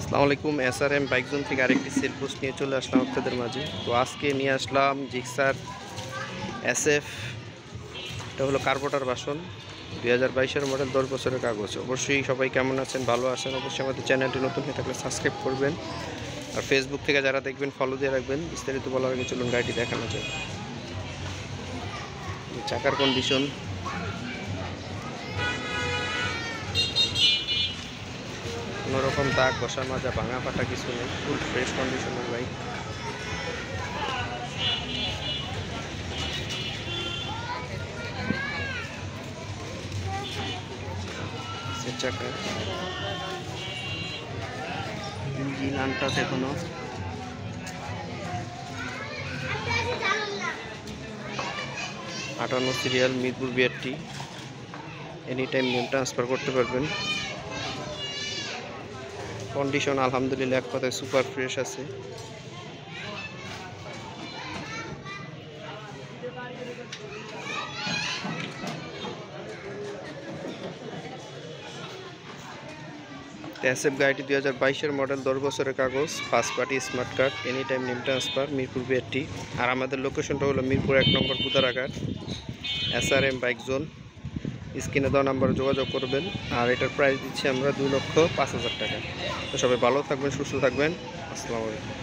আসসালামু আলাইকুম। SRM bike zone থেকে আরেকটি সেল পোস্ট নিয়ে চলে আসলাম আপনাদের মাঝে। তো আজকে নিয়ে আসলাম জিক্সার SF। এটা হলো কার্বোটার বাসন, 2022-এর মডেল, 10 বছরের কাগজ। অবশ্যই সবাই কেমন আছেন, ভালো আছেন? অবশ্যই আমাদের চ্যানেলটি নতুন হয়ে থাকলে সাবস্ক্রাইব করবেন, আর ফেসবুক থেকে যারা দেখবেন ফলো দিয়ে রাখবেন। বিস্তারিত বলার আগে চলুন গাড়িটি দেখানো যায়। চাকার কন্ডিশন, কোনোরকম দাগ ঘষা মাজা ভাঙা ফাটা কিছু নেই, ফুল ফ্রেশ কন্ডিশনের বাইক। চাকা ইঞ্জিন আনটাচ এখনো। আটান্ন serial, Mirpur BRT। Any time name transfer করতে পারবেন। কন্ডিশন আলহামদুলিল্লাহ এক কথায় সুপার ফ্রেশ আছে। SF গাড়িটি 2022-এর মডেল, 10 বছরের কাগজ, first party smart card, any time name transfer, Mirpur BRT। আর আমাদের লোকেশনটা হলো মিরপুর 1 নম্বর বুদারাঘাট, SRM বাইক জোন। স্ক্রিনে দেওয়া নাম্বারে যোগাযোগ করবেন। আর এটার প্রাইস দিচ্ছি আমরা 2,05,000 টাকা। তো সবাই ভালো থাকবেন, সুস্থ থাকবেন। আসসালামু আলাইকুম।